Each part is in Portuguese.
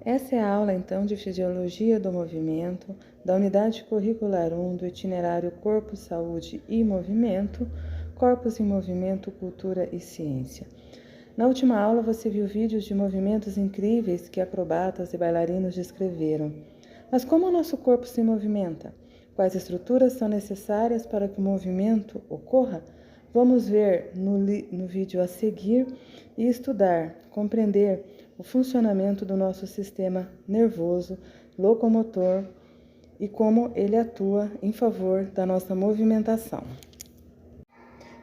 Essa é a aula, então, de Fisiologia do Movimento, da Unidade Curricular 1 do itinerário Corpo, Saúde e Movimento, Corpos em Movimento, Cultura e Ciência. Na última aula, você viu vídeos de movimentos incríveis que acrobatas e bailarinos descreveram. Mas como o nosso corpo se movimenta? Quais estruturas são necessárias para que o movimento ocorra? Vamos ver no vídeo a seguir e estudar, compreender o funcionamento do nosso sistema nervoso, locomotor e como ele atua em favor da nossa movimentação.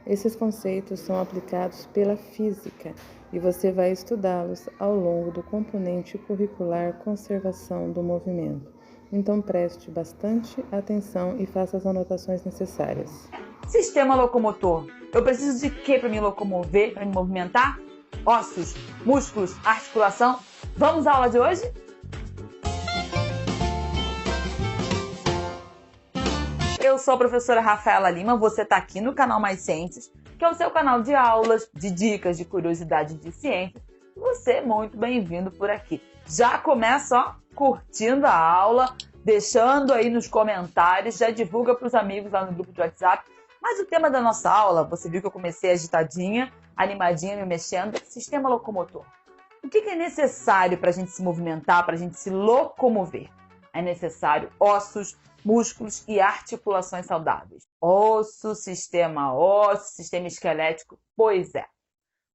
Esses conceitos são aplicados pela física e você vai estudá-los ao longo do componente curricular Conservação do Movimento. Então preste bastante atenção e faça as anotações necessárias. Sistema locomotor. Eu preciso de quê para me locomover, para me movimentar? Ossos, músculos, articulação. Vamos à aula de hoje? Eu sou a professora Rafaela Lima, você está aqui no canal Mais Ciências, que é o seu canal de aulas, de dicas, de curiosidade de ciência. Você é muito bem-vindo por aqui. Já começa, ó, curtindo a aula, deixando aí nos comentários, já divulga para os amigos lá no grupo de WhatsApp. Mas o tema da nossa aula, você viu que eu comecei agitadinha, animadinha, me mexendo, sistema locomotor. O que é necessário para a gente se movimentar, para a gente se locomover? É necessário ossos, músculos e articulações saudáveis. Osso, sistema ósseo, sistema esquelético, pois é.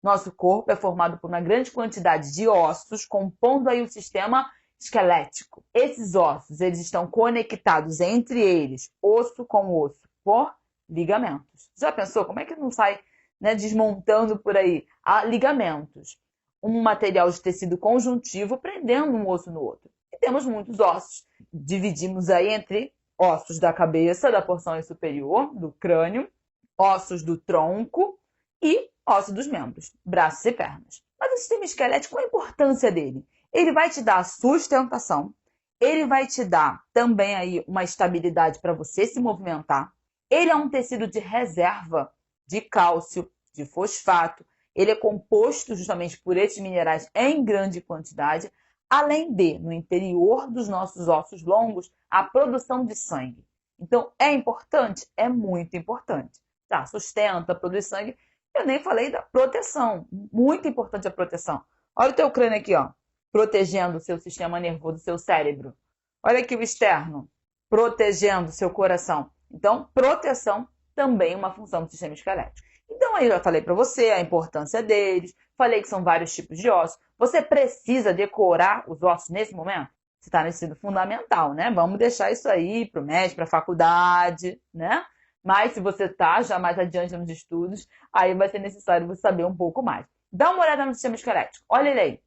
Nosso corpo é formado por uma grande quantidade de ossos, compondo aí o sistema esquelético. Esses ossos, eles estão conectados entre eles, osso com osso, por ligamentos. Já pensou como é que não sai, né, desmontando por aí? Há ligamentos, um material de tecido conjuntivo prendendo um osso no outro. E temos muitos ossos. Dividimos aí entre ossos da cabeça, da porção superior, do crânio, ossos do tronco e ossos dos membros, braços e pernas. Mas o sistema esquelético, qual a importância dele? Ele vai te dar sustentação, ele vai te dar também aí uma estabilidade para você se movimentar. Ele é um tecido de reserva de cálcio, de fosfato. Ele é composto justamente por esses minerais em grande quantidade, além de, no interior dos nossos ossos longos, a produção de sangue. Então, é importante? É muito importante. Tá, sustenta, produz sangue. Eu nem falei da proteção. Muito importante a proteção. Olha o teu crânio aqui, ó, protegendo o seu sistema nervoso, o seu cérebro. Olha aqui o externo, protegendo o seu coração. Então, proteção também é uma função do sistema esquelético. Então, aí eu já falei para você a importância deles, falei que são vários tipos de ossos. Você precisa decorar os ossos nesse momento? Você está no ensino fundamental, né? Vamos deixar isso aí para o médico, para a faculdade, né? Mas se você está já mais adiante nos estudos, aí vai ser necessário você saber um pouco mais. Dá uma olhada no sistema esquelético. Olha ele aí.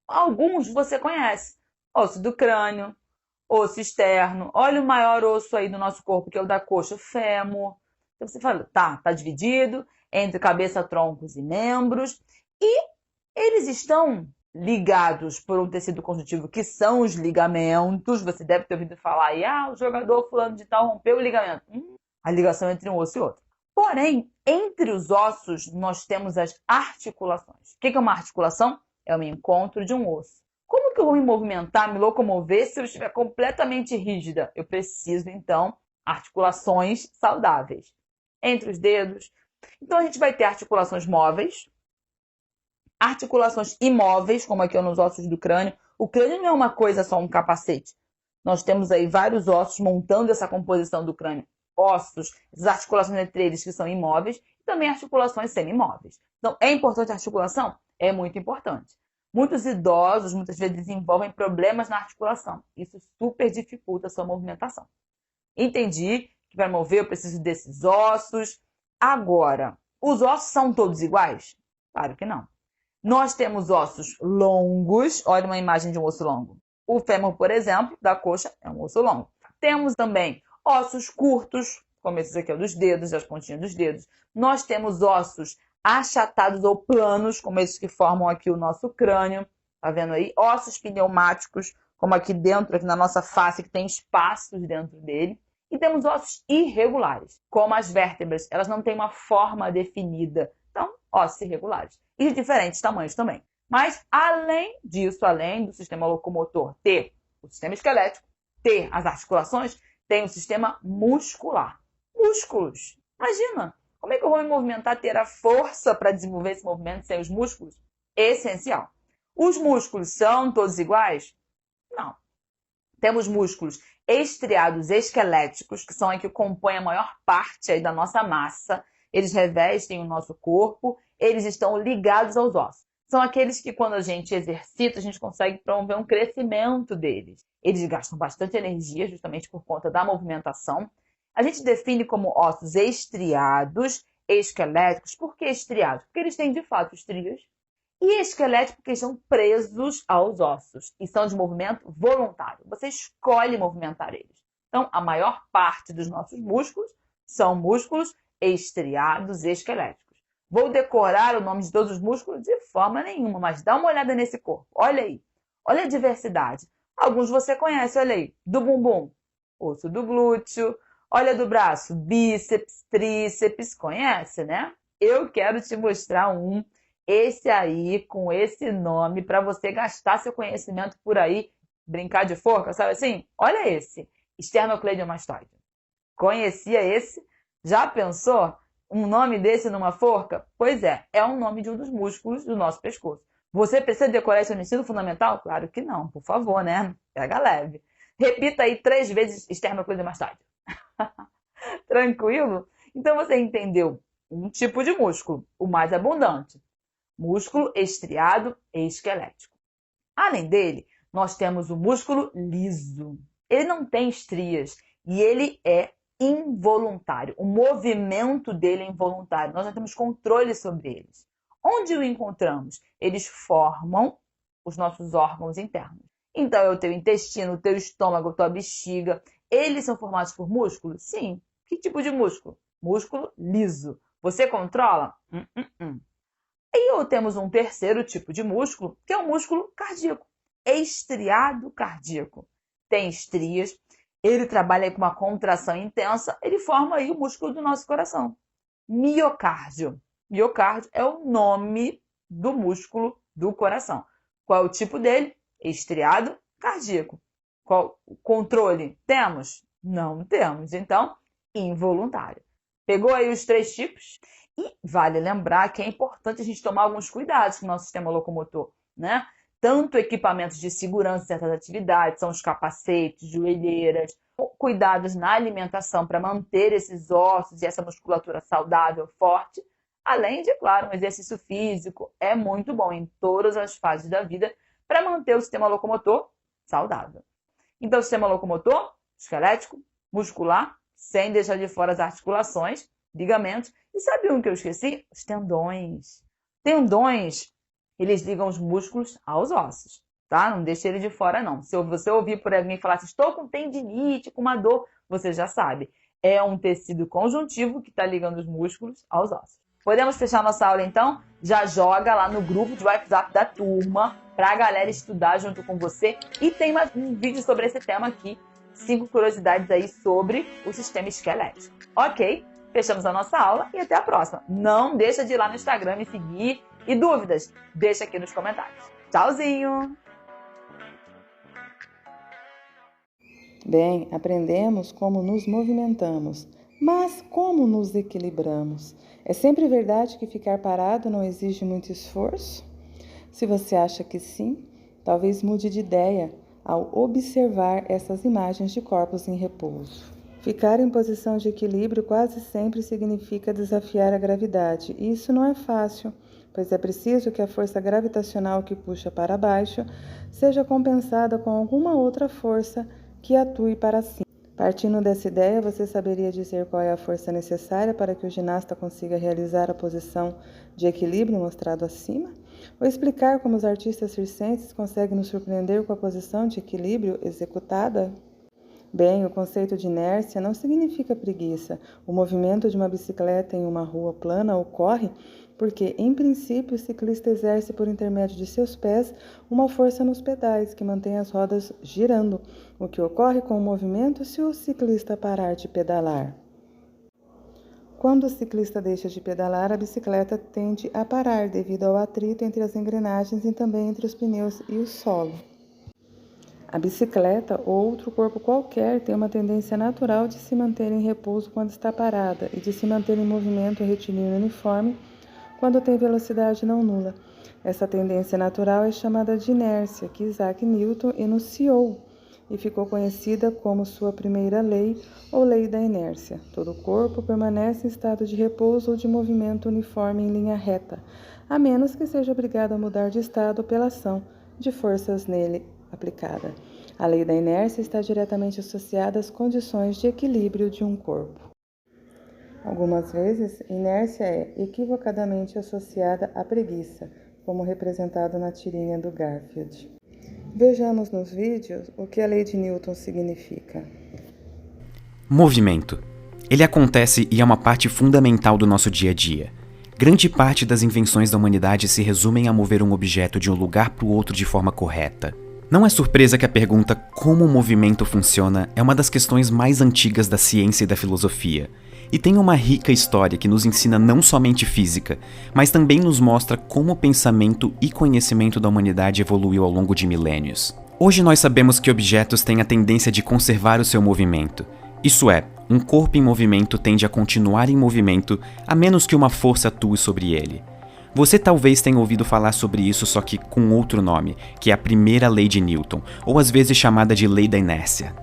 Alguns você conhece. Osso do crânio, osso externo. Olha o maior osso aí do nosso corpo, que é o da coxa, o fêmur. Então você fala, tá dividido entre cabeça, troncos e membros. E eles estão ligados por um tecido conjuntivo, que são os ligamentos. Você deve ter ouvido falar aí, o jogador fulano de tal rompeu o ligamento. A ligação entre um osso e outro. Porém, entre os ossos, nós temos as articulações. O que é uma articulação? É o encontro de um osso. Como que eu vou me movimentar, me locomover se eu estiver completamente rígida? Eu preciso, então, articulações saudáveis. Entre os dedos. Então, a gente vai ter articulações móveis, articulações imóveis, como aqui nos ossos do crânio. O crânio não é uma coisa só, um capacete. Nós temos aí vários ossos montando essa composição do crânio. Ossos, essas articulações entre eles que são imóveis, e também articulações semi-imóveis. Então, é importante a articulação? É muito importante. Muitos idosos, muitas vezes, desenvolvem problemas na articulação. Isso super dificulta a sua movimentação. Entendi que para mover eu preciso desses ossos. Agora, os ossos são todos iguais? Claro que não. Nós temos ossos longos. Olha uma imagem de um osso longo. O fêmur, por exemplo, da coxa, é um osso longo. Temos também ossos curtos, como esses aqui dos dedos, das pontinhas dos dedos. Nós temos ossos achatados ou planos, como esses que formam aqui o nosso crânio. Tá vendo aí? Ossos pneumáticos, como aqui dentro, aqui na nossa face, que tem espaços dentro dele. E temos ossos irregulares, como as vértebras. Elas não têm uma forma definida. Então, ossos irregulares. E de diferentes tamanhos também. Mas, além disso, além do sistema locomotor ter o sistema esquelético, ter as articulações, tem o sistema muscular. Músculos. Imagina, como é que eu vou me movimentar, ter a força para desenvolver esse movimento sem os músculos? Essencial. Os músculos são todos iguais? Não. Temos músculos estriados esqueléticos, que são os que compõem a maior parte aí da nossa massa. Eles revestem o nosso corpo, eles estão ligados aos ossos. São aqueles que, quando a gente exercita, a gente consegue promover um crescimento deles. Eles gastam bastante energia, justamente por conta da movimentação. A gente define como ossos estriados, esqueléticos. Por que estriados? Porque eles têm, de fato, estrias. E esqueléticos porque estão presos aos ossos e são de movimento voluntário. Você escolhe movimentar eles. Então, a maior parte dos nossos músculos são músculos estriados esqueléticos. Vou decorar o nome de todos os músculos de forma nenhuma, mas dá uma olhada nesse corpo. Olha aí. Olha a diversidade. Alguns você conhece, olha aí. Do bumbum, osso do glúteo. Olha do braço, bíceps, tríceps. Conhece, né? Eu quero te mostrar esse aí, com esse nome, para você gastar seu conhecimento por aí, brincar de forca, sabe assim? Olha esse, esternocleidomastoide. Conhecia esse? Já pensou um nome desse numa forca? Pois é um nome de um dos músculos do nosso pescoço. Você precisa decorar isso no ensino fundamental? Claro que não, por favor, né? Pega leve. Repita aí 3 vezes esternocleidomastoide. Tranquilo? Então você entendeu um tipo de músculo, o mais abundante. Músculo estriado e esquelético. Além dele, nós temos o músculo liso. Ele não tem estrias e ele é involuntário. O movimento dele é involuntário. Nós não temos controle sobre eles. Onde o encontramos? Eles formam os nossos órgãos internos. Então, é o teu intestino, o teu estômago, a tua bexiga. Eles são formados por músculos? Sim. Que tipo de músculo? Músculo liso. Você controla? E temos um terceiro tipo de músculo, que é o músculo cardíaco, estriado cardíaco. Tem estrias, ele trabalha com uma contração intensa, ele forma aí o músculo do nosso coração. Miocárdio. Miocárdio é o nome do músculo do coração. Qual é o tipo dele? Estriado cardíaco. Qual o controle? Temos? Não temos. Então, involuntário. Pegou aí os 3 tipos? E vale lembrar que é importante a gente tomar alguns cuidados com o nosso sistema locomotor, né? Tanto equipamentos de segurança em certas atividades, são os capacetes, joelheiras, cuidados na alimentação para manter esses ossos e essa musculatura saudável, forte, além de, claro, um exercício físico é muito bom em todas as fases da vida para manter o sistema locomotor saudável. Então, o sistema locomotor, esquelético, muscular, sem deixar de fora as articulações, ligamentos. E sabe um que eu esqueci? Os tendões. Tendões, eles ligam os músculos aos ossos, tá? Não deixe ele de fora, não. Se você ouvir por alguém falar assim, estou com tendinite, com uma dor, você já sabe. É um tecido conjuntivo que está ligando os músculos aos ossos. Podemos fechar nossa aula, então? Já joga lá no grupo de WhatsApp da turma para a galera estudar junto com você. E tem mais um vídeo sobre esse tema aqui. 5 curiosidades aí sobre o sistema esquelético. Ok? Fechamos a nossa aula e até a próxima. Não deixa de ir lá no Instagram me seguir. E dúvidas? Deixa aqui nos comentários. Tchauzinho! Bem, aprendemos como nos movimentamos, mas como nos equilibramos? É sempre verdade que ficar parado não exige muito esforço? Se você acha que sim, talvez mude de ideia ao observar essas imagens de corpos em repouso. Ficar em posição de equilíbrio quase sempre significa desafiar a gravidade, e isso não é fácil, pois é preciso que a força gravitacional que puxa para baixo seja compensada com alguma outra força que atue para cima. Partindo dessa ideia, você saberia dizer qual é a força necessária para que o ginasta consiga realizar a posição de equilíbrio mostrado acima? Ou explicar como os artistas circenses conseguem nos surpreender com a posição de equilíbrio executada? Bem, o conceito de inércia não significa preguiça. O movimento de uma bicicleta em uma rua plana ocorre porque, em princípio, o ciclista exerce por intermédio de seus pés uma força nos pedais que mantém as rodas girando, o que ocorre com o movimento se o ciclista parar de pedalar. Quando o ciclista deixa de pedalar, a bicicleta tende a parar devido ao atrito entre as engrenagens e também entre os pneus e o solo. A bicicleta ou outro corpo qualquer tem uma tendência natural de se manter em repouso quando está parada e de se manter em movimento retilíneo uniforme quando tem velocidade não nula. Essa tendência natural é chamada de inércia, que Isaac Newton enunciou e ficou conhecida como sua primeira lei ou lei da inércia. Todo corpo permanece em estado de repouso ou de movimento uniforme em linha reta, a menos que seja obrigado a mudar de estado pela ação de forças nele aplicada. A lei da inércia está diretamente associada às condições de equilíbrio de um corpo. Algumas vezes, inércia é equivocadamente associada à preguiça, como representado na tirinha do Garfield. Vejamos nos vídeos o que a lei de Newton significa. Movimento. Ele acontece e é uma parte fundamental do nosso dia a dia. Grande parte das invenções da humanidade se resumem a mover um objeto de um lugar para o outro de forma correta. Não é surpresa que a pergunta como o movimento funciona é uma das questões mais antigas da ciência e da filosofia, e tem uma rica história que nos ensina não somente física, mas também nos mostra como o pensamento e conhecimento da humanidade evoluiu ao longo de milênios. Hoje nós sabemos que objetos têm a tendência de conservar o seu movimento. Isso é, um corpo em movimento tende a continuar em movimento a menos que uma força atue sobre ele. Você talvez tenha ouvido falar sobre isso só que com outro nome, que é a primeira lei de Newton, ou às vezes chamada de lei da inércia.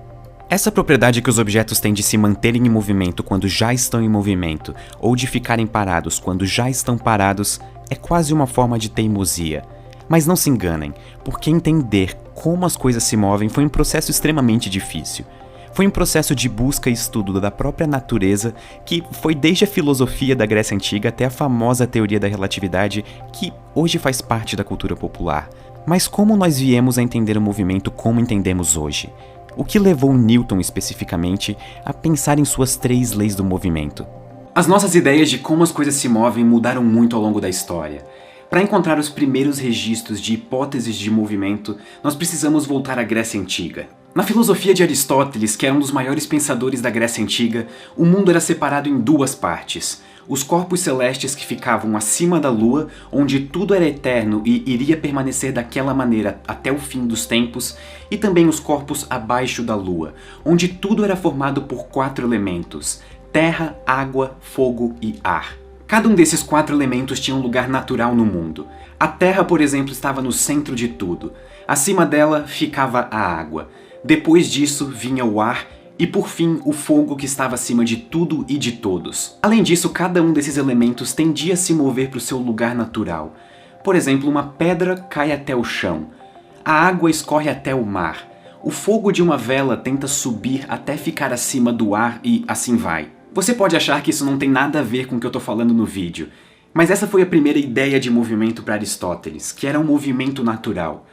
Essa propriedade que os objetos têm de se manterem em movimento quando já estão em movimento, ou de ficarem parados quando já estão parados, é quase uma forma de teimosia. Mas não se enganem, porque entender como as coisas se movem foi um processo extremamente difícil. Foi um processo de busca e estudo da própria natureza que foi desde a filosofia da Grécia Antiga até a famosa teoria da relatividade que hoje faz parte da cultura popular. Mas como nós viemos a entender o movimento como entendemos hoje? O que levou Newton especificamente a pensar em suas 3 leis do movimento? As nossas ideias de como as coisas se movem mudaram muito ao longo da história. Para encontrar os primeiros registros de hipóteses de movimento, nós precisamos voltar à Grécia Antiga. Na filosofia de Aristóteles, que era um dos maiores pensadores da Grécia Antiga, o mundo era separado em 2 partes. Os corpos celestes que ficavam acima da Lua, onde tudo era eterno e iria permanecer daquela maneira até o fim dos tempos, e também os corpos abaixo da Lua, onde tudo era formado por 4 elementos: terra, água, fogo e ar. Cada um desses 4 elementos tinha um lugar natural no mundo. A terra, por exemplo, estava no centro de tudo. Acima dela ficava a água. Depois disso vinha o ar e, por fim, o fogo que estava acima de tudo e de todos. Além disso, cada um desses elementos tendia a se mover para o seu lugar natural. Por exemplo, uma pedra cai até o chão. A água escorre até o mar. O fogo de uma vela tenta subir até ficar acima do ar e assim vai. Você pode achar que isso não tem nada a ver com o que eu estou falando no vídeo, mas essa foi a primeira ideia de movimento para Aristóteles, que era um movimento natural.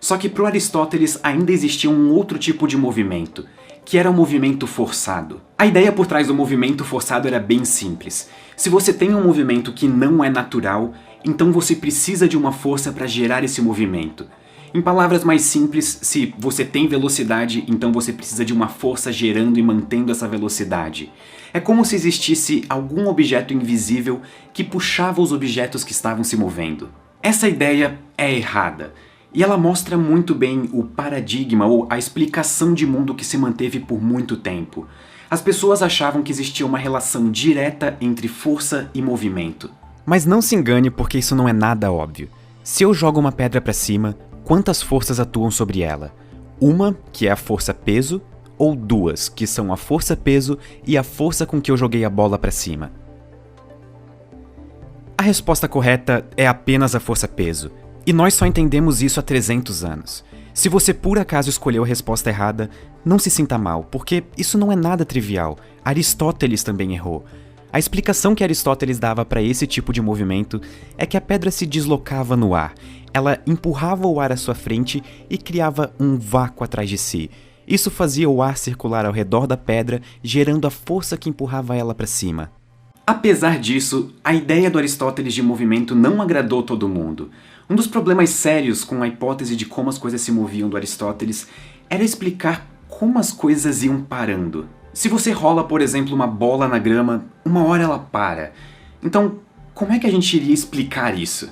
Só que para Aristóteles ainda existia um outro tipo de movimento, que era o movimento forçado. A ideia por trás do movimento forçado era bem simples. Se você tem um movimento que não é natural, então você precisa de uma força para gerar esse movimento. Em palavras mais simples, se você tem velocidade, então você precisa de uma força gerando e mantendo essa velocidade. É como se existisse algum objeto invisível que puxava os objetos que estavam se movendo. Essa ideia é errada. E ela mostra muito bem o paradigma ou a explicação de mundo que se manteve por muito tempo. As pessoas achavam que existia uma relação direta entre força e movimento. Mas não se engane porque isso não é nada óbvio. Se eu jogo uma pedra para cima, quantas forças atuam sobre ela? Uma, que é a força-peso, ou 2, que são a força-peso e a força com que eu joguei a bola para cima? A resposta correta é apenas a força-peso. E nós só entendemos isso há 300 anos. Se você por acaso escolheu a resposta errada, não se sinta mal, porque isso não é nada trivial. Aristóteles também errou. A explicação que Aristóteles dava para esse tipo de movimento é que a pedra se deslocava no ar. Ela empurrava o ar à sua frente e criava um vácuo atrás de si. Isso fazia o ar circular ao redor da pedra, gerando a força que empurrava ela para cima. Apesar disso, a ideia do Aristóteles de movimento não agradou todo mundo. Um dos problemas sérios com a hipótese de como as coisas se moviam do Aristóteles era explicar como as coisas iam parando. Se você rola, por exemplo, uma bola na grama, uma hora ela para. Então, como é que a gente iria explicar isso?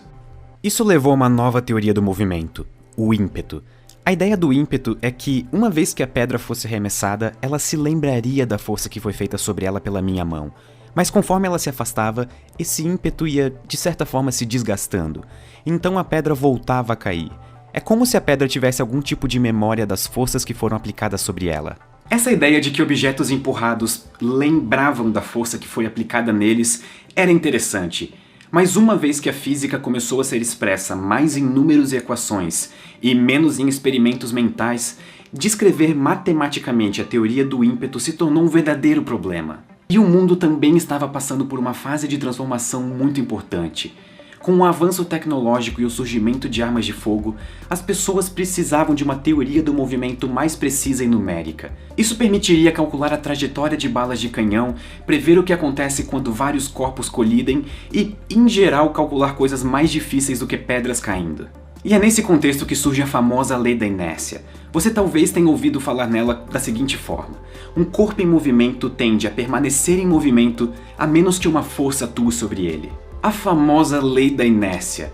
Isso levou a uma nova teoria do movimento, o ímpeto. A ideia do ímpeto é que, uma vez que a pedra fosse arremessada, ela se lembraria da força que foi feita sobre ela pela minha mão. Mas conforme ela se afastava, esse ímpeto ia, de certa forma, se desgastando. Então a pedra voltava a cair. É como se a pedra tivesse algum tipo de memória das forças que foram aplicadas sobre ela. Essa ideia de que objetos empurrados lembravam da força que foi aplicada neles era interessante. Mas uma vez que a física começou a ser expressa mais em números e equações, e menos em experimentos mentais, descrever matematicamente a teoria do ímpeto se tornou um verdadeiro problema. E o mundo também estava passando por uma fase de transformação muito importante. Com o avanço tecnológico e o surgimento de armas de fogo, as pessoas precisavam de uma teoria do movimento mais precisa e numérica. Isso permitiria calcular a trajetória de balas de canhão, prever o que acontece quando vários corpos colidem e, em geral, calcular coisas mais difíceis do que pedras caindo. E é nesse contexto que surge a famosa lei da inércia. Você talvez tenha ouvido falar nela da seguinte forma: um corpo em movimento tende a permanecer em movimento a menos que uma força atue sobre ele. A famosa lei da inércia,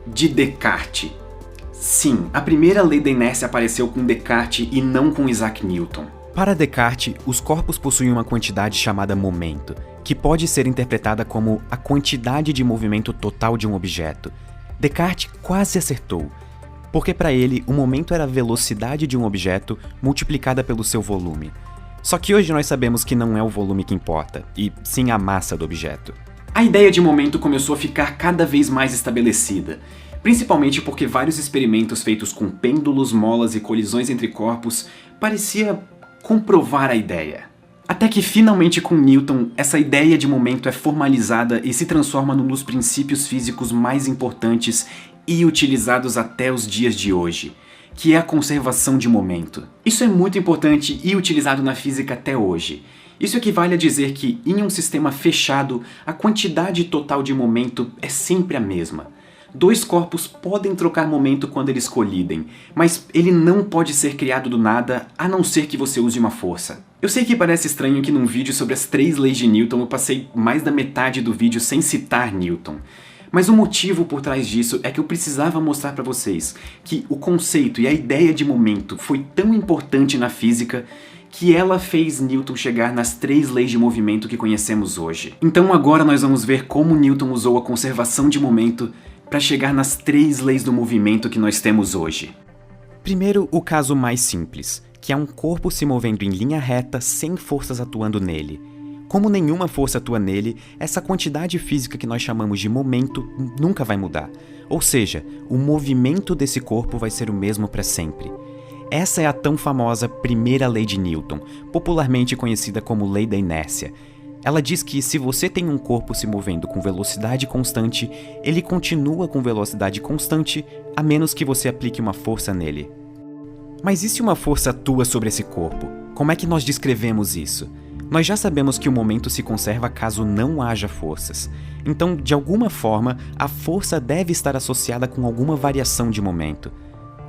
de Descartes. Sim, a primeira lei da inércia apareceu com Descartes e não com Isaac Newton. Para Descartes, os corpos possuem uma quantidade chamada momento, que pode ser interpretada como a quantidade de movimento total de um objeto. Descartes quase acertou, porque para ele o momento era a velocidade de um objeto multiplicada pelo seu volume. Só que hoje nós sabemos que não é o volume que importa, e sim a massa do objeto. A ideia de momento começou a ficar cada vez mais estabelecida, principalmente porque vários experimentos feitos com pêndulos, molas e colisões entre corpos parecia comprovar a ideia. Até que finalmente com Newton, essa ideia de momento é formalizada e se transforma num dos princípios físicos mais importantes e utilizados até os dias de hoje, que é a conservação de momento. Isso é muito importante e utilizado na física até hoje. Isso equivale a dizer que, em um sistema fechado, a quantidade total de momento é sempre a mesma. Dois corpos podem trocar momento quando eles colidem, mas ele não pode ser criado do nada a não ser que você use uma força. Eu sei que parece estranho que num vídeo sobre as 3 leis de Newton eu passei mais da metade do vídeo sem citar Newton. Mas o motivo por trás disso é que eu precisava mostrar para vocês que o conceito e a ideia de momento foi tão importante na física que ela fez Newton chegar nas 3 leis de movimento que conhecemos hoje. Então agora nós vamos ver como Newton usou a conservação de momento para chegar nas 3 leis do movimento que nós temos hoje. Primeiro, o caso mais simples, que é um corpo se movendo em linha reta sem forças atuando nele. Como nenhuma força atua nele, essa quantidade física que nós chamamos de momento nunca vai mudar. Ou seja, o movimento desse corpo vai ser o mesmo para sempre. Essa é a tão famosa primeira lei de Newton, popularmente conhecida como lei da inércia. Ela diz que se você tem um corpo se movendo com velocidade constante, ele continua com velocidade constante, a menos que você aplique uma força nele. Mas e se uma força atua sobre esse corpo? Como é que nós descrevemos isso? Nós já sabemos que o momento se conserva caso não haja forças. Então, de alguma forma, a força deve estar associada com alguma variação de momento.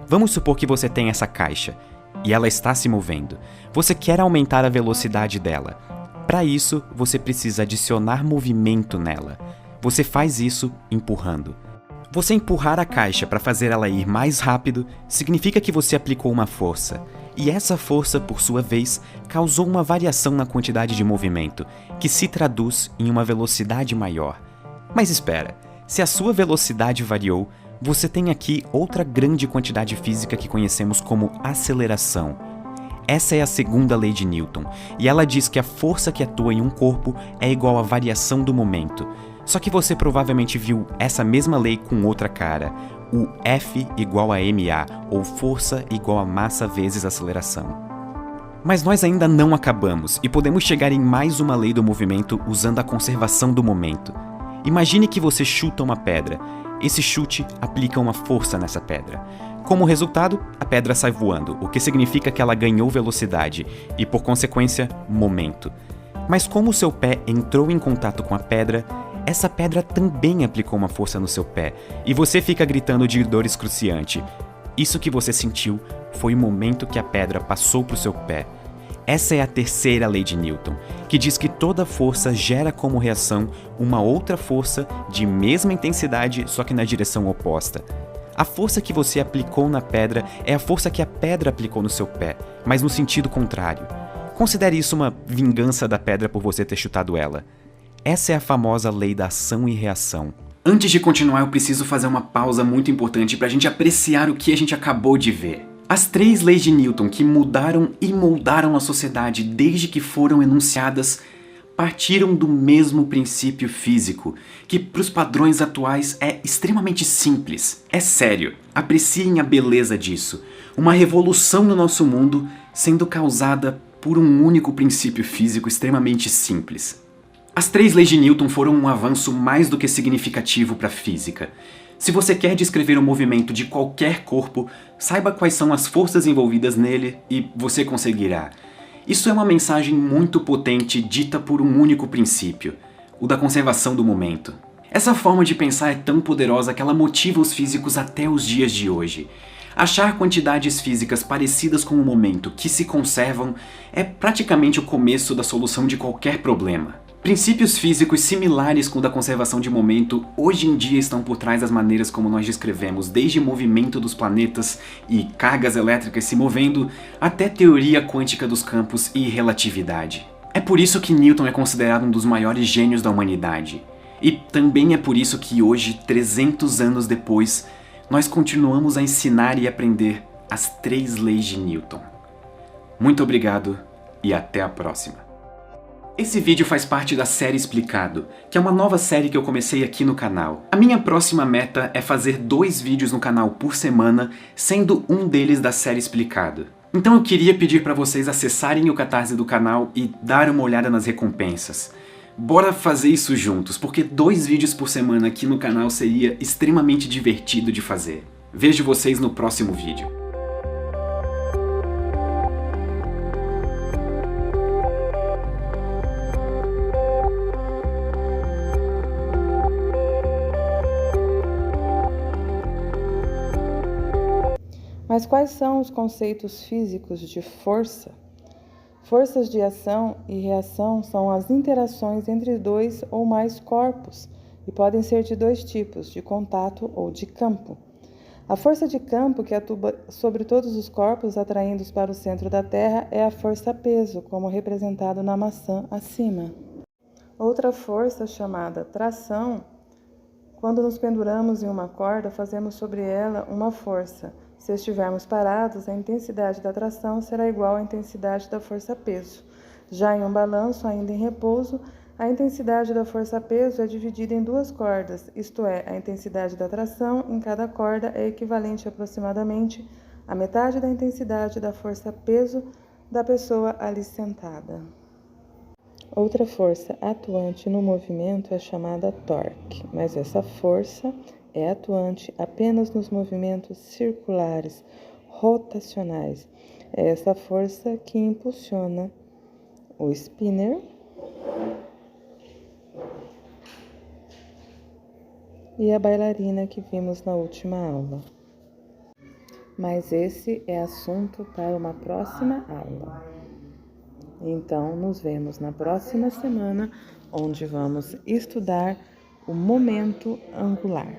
Vamos supor que você tem essa caixa, e ela está se movendo. Você quer aumentar a velocidade dela. Para isso, você precisa adicionar movimento nela. Você faz isso empurrando. Você empurrar a caixa para fazer ela ir mais rápido significa que você aplicou uma força. E essa força, por sua vez, causou uma variação na quantidade de movimento, que se traduz em uma velocidade maior. Mas espera, se a sua velocidade variou, você tem aqui outra grande quantidade física que conhecemos como aceleração. Essa é a segunda lei de Newton, e ela diz que a força que atua em um corpo é igual à variação do momento. Só que você provavelmente viu essa mesma lei com outra cara, o F igual a ma, ou força igual a massa vezes aceleração. Mas nós ainda não acabamos, e podemos chegar em mais uma lei do movimento usando a conservação do momento. Imagine que você chuta uma pedra. Esse chute aplica uma força nessa pedra. Como resultado, a pedra sai voando, o que significa que ela ganhou velocidade e, por consequência, momento. Mas como o seu pé entrou em contato com a pedra, essa pedra também aplicou uma força no seu pé, e você fica gritando de dor excruciante. Isso que você sentiu foi o momento que a pedra passou para o seu pé. Essa é a terceira lei de Newton, que diz que toda força gera como reação uma outra força de mesma intensidade, só que na direção oposta. A força que você aplicou na pedra é a força que a pedra aplicou no seu pé, mas no sentido contrário. Considere isso uma vingança da pedra por você ter chutado ela. Essa é a famosa lei da ação e reação. Antes de continuar, eu preciso fazer uma pausa muito importante para a gente apreciar o que a gente acabou de ver. As 3 leis de Newton que mudaram e moldaram a sociedade desde que foram enunciadas partiram do mesmo princípio físico, que para os padrões atuais é extremamente simples. É sério, apreciem a beleza disso. Uma revolução no nosso mundo sendo causada por um único princípio físico extremamente simples. As 3 leis de Newton foram um avanço mais do que significativo para a física. Se você quer descrever o movimento de qualquer corpo, saiba quais são as forças envolvidas nele e você conseguirá. Isso é uma mensagem muito potente dita por um único princípio, o da conservação do momento. Essa forma de pensar é tão poderosa que ela motiva os físicos até os dias de hoje. Achar quantidades físicas parecidas com o momento que se conservam é praticamente o começo da solução de qualquer problema. Princípios físicos similares com o da conservação de momento hoje em dia estão por trás das maneiras como nós descrevemos desde movimento dos planetas e cargas elétricas se movendo até teoria quântica dos campos e relatividade. É por isso que Newton é considerado um dos maiores gênios da humanidade. E também é por isso que hoje, 300 anos depois, nós continuamos a ensinar e aprender as 3 leis de Newton. Muito obrigado e até a próxima. Esse vídeo faz parte da série Explicado, que é uma nova série que eu comecei aqui no canal. A minha próxima meta é fazer 2 vídeos no canal por semana, sendo um deles da série Explicado. Então eu queria pedir para vocês acessarem o Catarse do canal e dar uma olhada nas recompensas. Bora fazer isso juntos, porque 2 vídeos por semana aqui no canal seria extremamente divertido de fazer. Vejo vocês no próximo vídeo. Mas quais são os conceitos físicos de força? Forças de ação e reação são as interações entre 2 ou mais corpos e podem ser de 2 tipos, de contato ou de campo. A força de campo, que atua sobre todos os corpos atraindo-os para o centro da Terra, é a força-peso, como representado na maçã acima. Outra força, chamada tração, quando nos penduramos em uma corda, fazemos sobre ela uma força. Se estivermos parados, a intensidade da tração será igual à intensidade da força-peso. Já em um balanço, ainda em repouso, a intensidade da força-peso é dividida em 2 cordas, isto é, a intensidade da tração em cada corda é equivalente aproximadamente à metade da intensidade da força-peso da pessoa ali sentada. Outra força atuante no movimento é chamada torque, mas essa força é atuante apenas nos movimentos circulares, rotacionais. É essa força que impulsiona o spinner e a bailarina que vimos na última aula. Mas esse é assunto para uma próxima aula. Então, nos vemos na próxima semana, onde vamos estudar o momento angular.